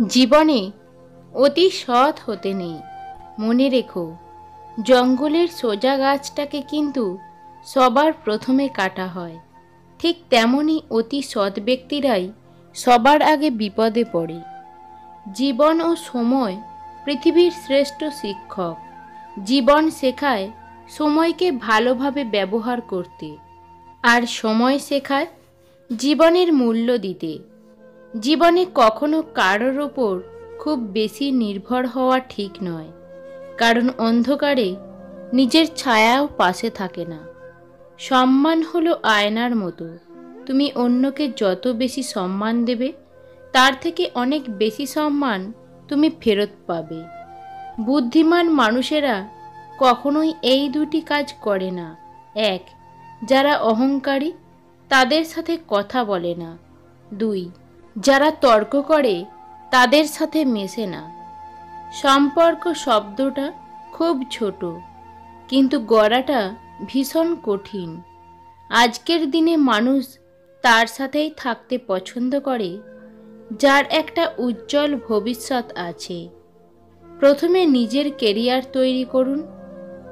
জীবনে অতি সৎ হতে নেই। মনে রেখো, জঙ্গলের সোজা গাছটাকে কিন্তু সবার প্রথমে কাটা হয়। ঠিক তেমনি অতি সৎ ব্যক্তিরাই সবার আগে বিপদে পড়ে। জীবন ও সময় পৃথিবীর শ্রেষ্ঠ শিক্ষক। জীবন শেখায় সময়কে ভালোভাবে ব্যবহার করতে, আর সময় শেখায় জীবনের মূল্য দিতে। জীবনে কখনো কারোর ওপর খুব বেশি নির্ভর হওয়া ঠিক নয়, কারণ অন্ধকারে নিজের ছায়াও পাশে থাকে না। সম্মান হলো আয়নার মতো, তুমি অন্যকে যত বেশি সম্মান দেবে, তার থেকে অনেক বেশি সম্মান তুমি ফেরত পাবে। বুদ্ধিমান মানুষেরা কখনোই এই দুটি কাজ করে না। এক, যারা অহংকারী তাদের সাথে কথা বলে না। দুই, যারা তর্ক করে তাদের সাথে মেশে না। সম্পর্ক শব্দটা খুব ছোট, কিন্তু গড়াটা ভীষণ কঠিন। আজকের দিনে মানুষ তার সাথেই থাকতে পছন্দ করে যার একটা উজ্জ্বল ভবিষ্যৎ আছে। প্রথমে নিজের কেরিয়ার তৈরি করুন,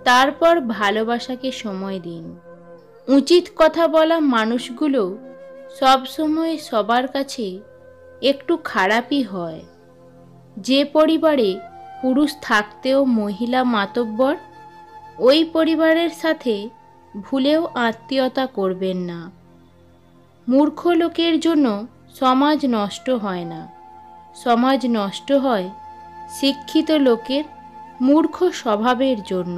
তারপর ভালোবাসাকে সময় দিন। উচিত কথা বলা মানুষগুলো সবসময় সবার কাছে একটু খারাপই হয়। যে পরিবারে পুরুষ থাকতেও মহিলা মাতব্বর, ওই পরিবারের সাথে ভুলেও আত্মীয়তা করবেন না। মূর্খ লোকের জন্য সমাজ নষ্ট হয় না, সমাজ নষ্ট হয় শিক্ষিত লোকের মূর্খ স্বভাবের জন্য।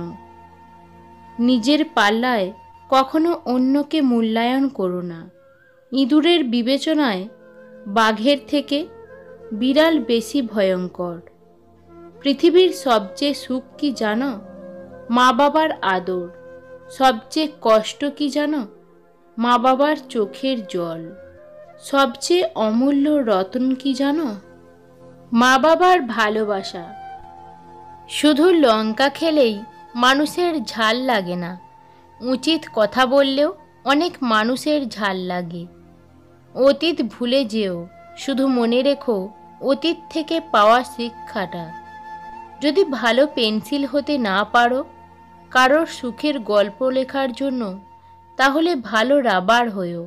নিজের পাল্লায় কখনো অন্যকে মূল্যায়ন করো না। ইঁদুরের বিবেচনায় বাঘের থেকে বিড়াল বেশি ভয়ঙ্কর। পৃথিবীর সবচেয়ে সুখ কি জানো? মা বাবার আদর। সবচেয়ে কষ্ট কি জানো? মা বাবার চোখের জল। সবচেয়ে অমূল্য রত্ন কি জানো? মা বাবার ভালোবাসা। শুধু লঙ্কা খেলেই মানুষের ঝাল লাগে না, উচিত কথা বললেও অনেক মানুষের ঝাল লাগে। অতীত ভুলে যেও, শুধু মনে রেখো অতীত থেকে পাওয়া শিক্ষাটা। যদি ভালো পেন্সিল হতে না পারো কারোর সুখের গল্প লেখার জন্য, তাহলে ভালো রাবার হয়েও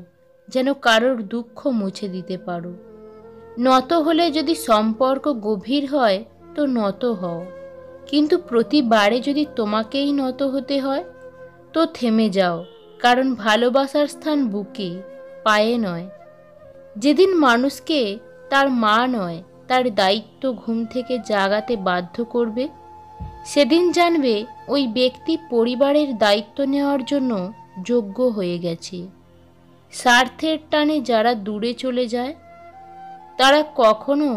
যেন কারোর দুঃখ মুছে দিতে পারো। নত হলে যদি সম্পর্ক গভীর হয় তো নত হও, কিন্তু প্রতিবারে যদি তোমাকেই নত হতে হয় তো থেমে যাও, কারণ ভালোবাসার স্থান বুকে, পায়ে নয়। যেদিন মানুষকে তার মা নয় তার দায়িত্ব ঘুম থেকে জাগাতে বাধ্য করবে, সেদিন জানবে ওই ব্যক্তি পরিবারের দায়িত্ব নেওয়ার জন্য যোগ্য হয়ে গেছে। স্বার্থের টানে যারা দূরে চলে যায় তারা কখনো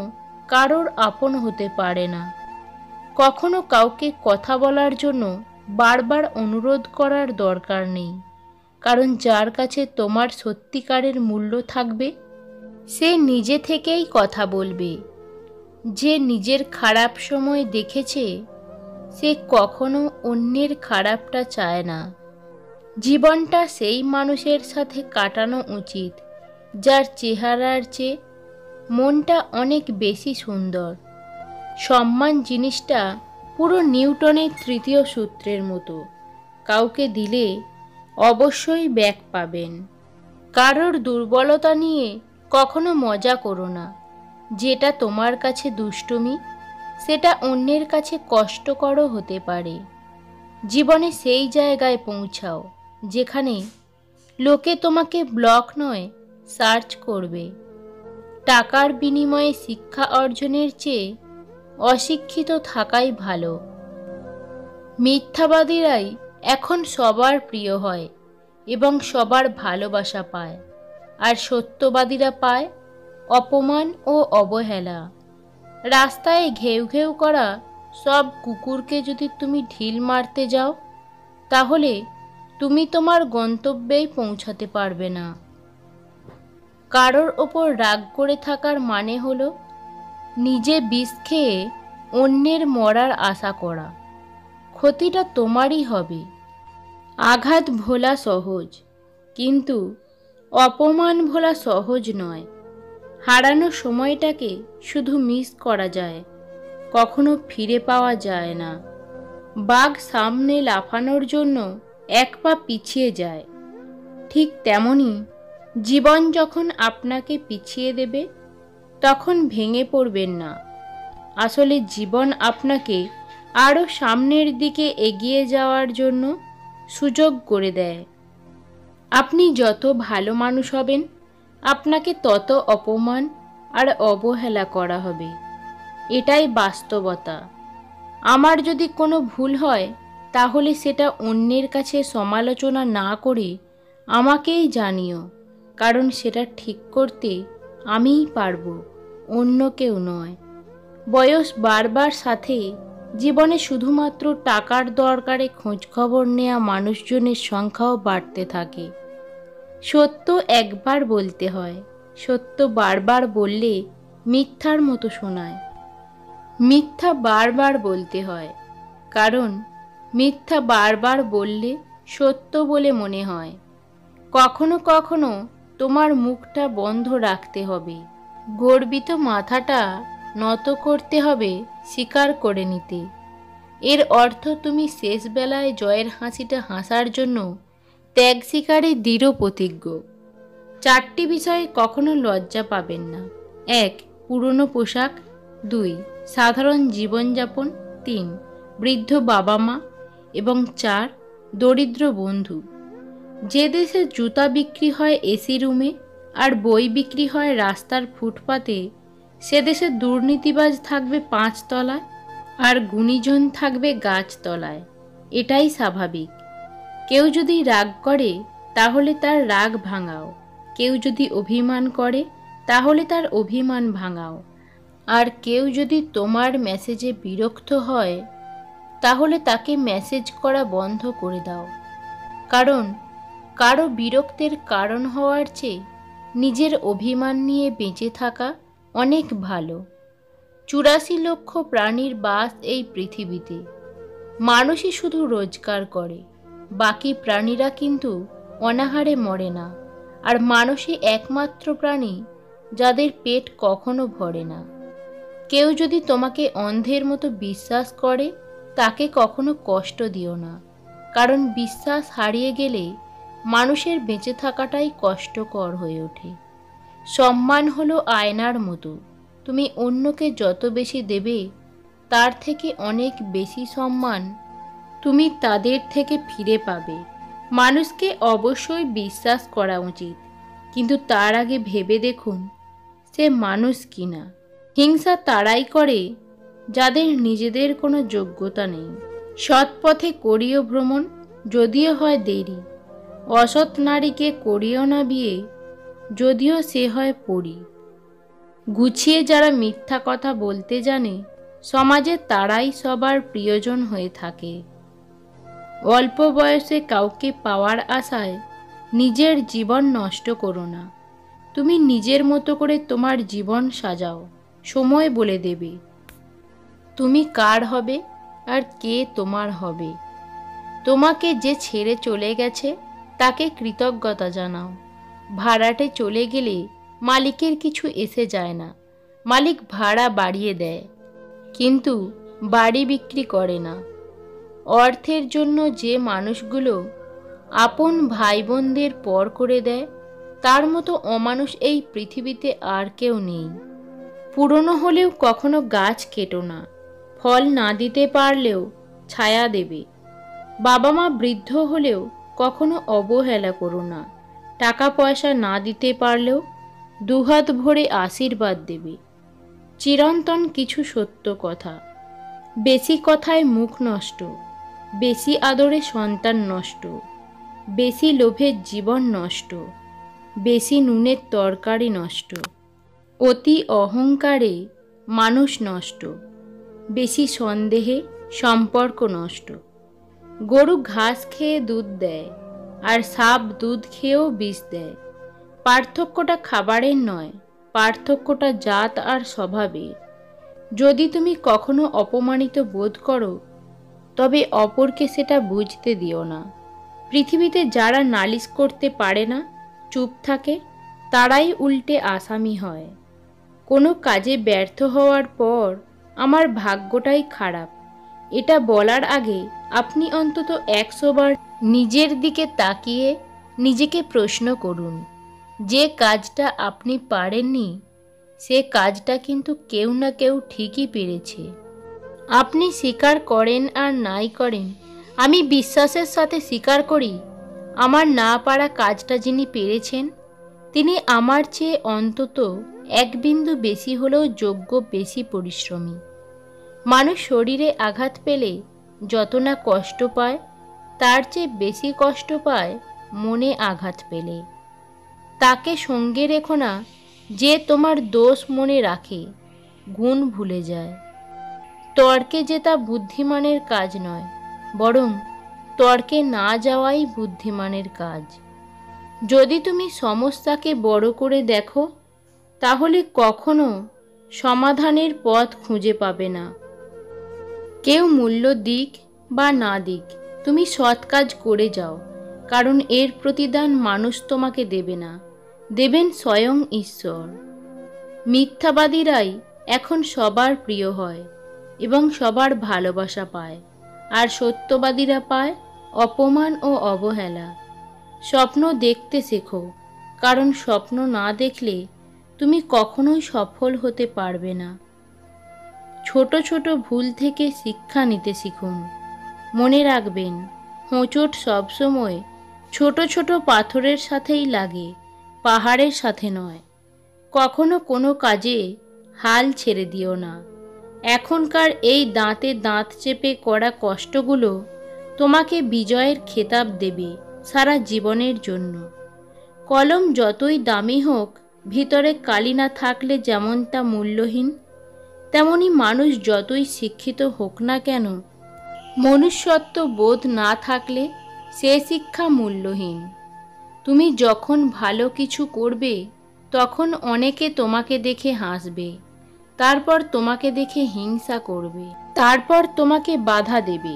কারোর আপন হতে পারে না। কখনো কাউকে কথা বলার জন্য বারবার অনুরোধ করার দরকার নেই, কারণ যার কাছে তোমার সত্যিকারের মূল্য থাকবে সে নিজে থেকেই কথা বলবে। যে নিজের খারাপ সময় দেখেছে সে কখনো অন্যের খারাপটা চায় না। জীবনটা সেই মানুষের সাথে কাটানো উচিত যার চেহারার চেয়ে মনটা অনেক বেশি সুন্দর। সম্মান জিনিসটা পুরো নিউটনের তৃতীয় সূত্রের মতো, কাউকে দিলে অবশ্যই ব্যাক পাবেন। কারোর দুর্বলতা নিয়ে কখনো মজা করো না। যেটা তোমার কাছে দুষ্টুমি সেটা অন্যের কাছে কষ্টকরও হতে পারে। জীবনে সেই জায়গায় পৌঁছাও যেখানে লোকে তোমাকে ব্লক নয় সার্চ করবে। টাকার বিনিময়ে শিক্ষা অর্জনের চেয়ে অশিক্ষিত থাকাই ভালো। মিথ্যাবাদীরাই এখন সবার প্রিয় হয় এবং সবার ভালোবাসা পায়, আর সত্যবাদীরা পায় অপমান ও অবহেলা। রাস্তায় ঘেউ ঘেউ করা সব কুকুরকে যদি তুমি ঢিল মারতে যাও, তাহলে তুমি তোমার গন্তব্যেই পৌঁছাতে পারবে না। কারোর ওপর রাগ করে থাকার মানে হলো নিজে বিষ খেয়ে অন্যের মরার আশা করা। ক্ষতিটা তোমারই হবে। আঘাত ভোলা সহজ, কিন্তু অপমান ভোলা সহজ নয়। হারানো সময়টাকে শুধু মিস করা যায়, কখনো ফিরে পাওয়া যায় না। বাঘ সামনে লাফানোর জন্য এক পা পিছিয়ে যায়, ঠিক তেমনি জীবন যখন আপনাকে পিছিয়ে দেবে তখন ভেঙে পড়বেন না। আসলে জীবন আপনাকে আরও সামনের দিকে এগিয়ে যাওয়ার জন্য সুযোগ করে দেয়। আপনি যত ভালো মানুষ হবেন, আপনাকে তত অপমান আর অবহেলা করা হবে। এটাই বাস্তবতা। আমার যদি কোনো ভুল হয় তাহলে সেটা অন্যের কাছে সমালোচনা না করে আমাকেই জানিও, কারণ সেটা ঠিক করতে আমিই পারবো, অন্য কেউ নয়। বয়স বাড়বার সাথে জীবনে শুধুমাত্র টাকার দরকারে খোঁজখবর নেওয়া মানুষজনের সংখ্যাও বাড়তে থাকে। সত্য একবার বলতে হয়, সত্য বারবার বললে মিথ্যার মতো শোনায়। মিথ্যা বারবার বলতে হয়, কারণ মিথ্যা বারবার বললে সত্য বলে মনে হয়। কখনো কখনো তোমার মুখটা বন্ধ রাখতে হবে, গর্বিত মাথাটা নত করতে হবে স্বীকার করে নিতে। এর অর্থ তুমি শেষ বেলায় জয়ের হাসিটা হাসার জন্য ত্যাগ স্বীকারে দৃঢ় প্রতিজ্ঞ। 4টি বিষয়ে কখনো লজ্জা পাবেন না। 1. পুরনো পোশাক। 2. সাধারণ জীবনযাপন। 3. বৃদ্ধ বাবা মা। এবং 4. দরিদ্র বন্ধু। যে দেশে জুতা বিক্রি হয় এসি রুমে আর বই বিক্রি হয় রাস্তার ফুটপাতে, সে দেশে দুর্নীতিবাজ থাকবে 5 তলায় আর গুণীজন থাকবে গাছতলায়। এটাই স্বাভাবিক। কেউ যদি রাগ করে তাহলে তার রাগ ভাঙাও, কেউ যদি অভিমান করে তাহলে তার অভিমান ভাঙাও, আর কেউ যদি তোমার মেসেজে বিরক্ত হয় তাহলে তাকে মেসেজ করা বন্ধ করে দাও। কারণ কারো বিরক্তের কারণ হওয়ার চেয়ে নিজের অভিমান নিয়ে বেঁচে থাকা অনেক ভালো। 84 লক্ষ প্রাণীর বাস এই পৃথিবীতে। মানুষই শুধু রোজগার করে, বাকি প্রাণীরা কিন্তু অনাহারে মরে না। আর মানুষই একমাত্র প্রাণী যাদের পেট কখনো ভরে না। কেউ যদি তোমাকে অন্ধের মতো বিশ্বাস করে তাকে কখনো কষ্ট দিও না, কারণ বিশ্বাস হারিয়ে গেলে মানুষের বেঁচে থাকাটাই কষ্টকর হয়ে ওঠে। সম্মান হলো আয়নার মতো, তুমি অন্যকে যত বেশি দেবে তার থেকে অনেক বেশি সম্মান তুমি তাদের থেকে ফিরে পাবে। মানুষকে অবশ্যই বিশ্বাস করা উচিত, কিন্তু তার আগে ভেবে দেখুন সে মানুষ কিনা। হিংসা তারাই করে যাদের নিজেদের কোনো যোগ্যতা নেই। সৎ পথে করিও ভ্রমণ, যদিও হয় দেরি। অসৎ নারীকে করিও না বিয়ে, যদিও সে হয় পরী। গুছিয়ে যারা মিথ্যা কথা বলতে জানে সমাজে তারাই সবার প্রিয়জন হয়ে থাকে। অল্প বয়সে কাউকে পাওয়ার আশায় নিজের জীবন নষ্ট করো না। তুমি নিজের মতো করে তোমার জীবন সাজাও, সময় বলে দেবে তুমি কার হবে আর কে তোমার হবে। তোমাকে যে ছেড়ে চলে গেছে তাকে কৃতজ্ঞতা জানাও। ভাড়াটে চলে গেলে মালিকের কিছু এসে যায় না, মালিক ভাড়া বাড়িয়ে দেয়, কিন্তু বাড়ি বিক্রি করে না। অর্থের জন্য যে মানুষগুলো আপন ভাই বোনদের পর করে দেয় তার মতো অমানুষ এই পৃথিবীতে আর কেউ নেই। পুরনো হলেও কখনো গাছ কেটো না, ফল না দিতে পারলেও ছায়া দেবে। বাবা মা বৃদ্ধ হলেও কখনো অবহেলা করো না, টাকা পয়সা না দিতে পারলেও দুহাত ভরে আশীর্বাদ দেবে। চিরন্তন কিছু সত্য কথা। বেশি কথায় মুখ নষ্ট, বেশি আদরে সন্তান নষ্ট, বেশি লোভে জীবন নষ্ট, বেশি নুনের তরকারি নষ্ট, অতি অহংকারে মানুষ নষ্ট, বেশি সন্দেহে সম্পর্ক নষ্ট। গরু ঘাস খেয়ে দুধ দেয় আর সাপ দুধ খেয়েও বিষ দেয়। পার্থক্যটা খাবারের নয়, পার্থক্যটা জাত আর স্বভাবের। যদি তুমি কখনো অপমানিত বোধ করো তবে অপরকে সেটা বুঝতে দিও না। পৃথিবীতে যারা নালিশ করতে পারে না, চুপ থাকে, তারাই উল্টে আসামি হয়। কোনো কাজে ব্যর্থ হওয়ার পর আমার ভাগ্যটাই খারাপ, এটা বলার আগে আপনি অন্তত 100 বার নিজের দিকে তাকিয়ে নিজেকে প্রশ্ন করুন, যে কাজটা আপনি পারেননি সে কাজটা কিন্তু কেউ না কেউ ঠিকই পেরেছে। আপনি স্বীকার করেন আর নাই করেন, আমি বিশ্বাসের সাথে স্বীকার করি, আমার না পারা কাজটা যিনি পেরেছেন তিনি আমার চেয়ে অন্তত 1 বিন্দু বেশি হলেও যোগ্য, বেশি পরিশ্রমী। মানুষ শরীরে আঘাত পেলে যত না কষ্ট পায় তার চেয়ে বেশি কষ্ট পায় মনে আঘাত পেলে। তাকে সঙ্গে রেখো না যে তোমার দোষ মনে রাখে, গুণ ভুলে যায়। তর্কে জেতা বুদ্ধিমানের কাজ নয়, বরং তর্কে না যাওয়াই বুদ্ধিমানের কাজ। যদি তুমি সমস্যাকে বড় করে দেখো তাহলে কখনো সমাধানের পথ খুঁজে পাবে না। কেউ মূল্য দিক বা না দিক, তুমি সৎ কাজ করে যাও, কারণ এর প্রতিদান মানুষ তোমাকে দেবে না, দেবেন স্বয়ং ঈশ্বর। মিথ্যাবাদীরাই এখন সবার প্রিয় হয় এবং সবার ভালোবাসা পায়, আর সত্যবাদীরা পায় অপমান ও অবহেলা। স্বপ্ন দেখতে শেখো, কারণ স্বপ্ন না দেখলে তুমি কখনোই সফল হতে পারবে না। ছোট ছোট ভুল থেকে শিক্ষা নিতে শিখুন। মনে রাখবেন, হোঁচট সবসময় ছোট ছোট পাথরের সাথেই লাগে, পাহাড়ের সাথে নয়। কখনো কোনো কাজে হাল ছেড়ে দিও না। এখনকার এই দাঁতে দাঁত চেপে করা কষ্টগুলো তোমাকে বিজয়ের খেতাব দেবে সারা জীবনের জন্য। কলম যতই দামি হোক, ভিতরে কালি না থাকলে যেমন তা মূল্যহীন, তেমনি মানুষ যতই শিক্ষিত হোক না কেন, মনুষ্যত্ব বোধ না থাকলে সে শিক্ষা মূল্যহীন। তুমি যখন ভালো কিছু করবে তখন অনেকে তোমাকে দেখে হাসবে, তারপর তোমাকে দেখে হিংসা করবে, তারপর তোমাকে বাধা দেবে,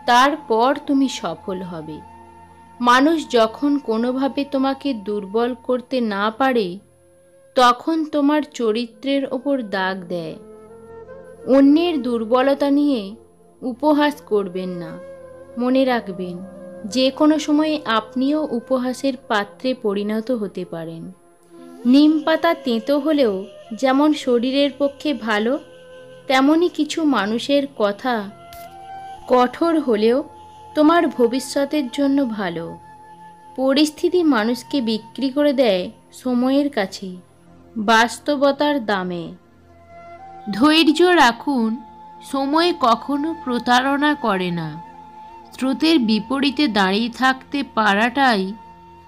তারপর তুমি সফল হবে। মানুষ যখন কোনোভাবে তোমাকে দুর্বল করতে না পারে তখন তোমার চরিত্রের ওপর দাগ দেয়। অন্যের দুর্বলতা নিয়ে উপহাস করবেন না। মনে রাখবেন, যে কোনো সময়ে আপনিও উপহাসের পাত্রে পরিণত হতে পারেন। নিম পাতা তেঁতো হলেও যেমন শরীরের পক্ষে ভালো, তেমনি কিছু মানুষের কথা কঠোর হলেও তোমার ভবিষ্যতের জন্য ভালো। পরিস্থিতি মানুষকে বিক্রি করে দেয় সময়ের কাছে, বাস্তবতার দামে। ধৈর্য রাখুন, সময় কখনো প্রতারণা করে না। স্রোতের বিপরীতে দাঁড়িয়ে থাকতে পারাটাই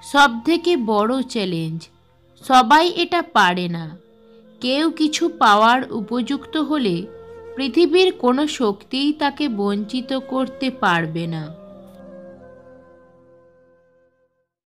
সবথেকে বড় চ্যালেঞ্জ। সবাই এটা পারে না। কেউ কিছু পাওয়ার উপযুক্ত হলে পৃথিবীর কোনো শক্তিই তাকে বঞ্চিত করতে পারবে না।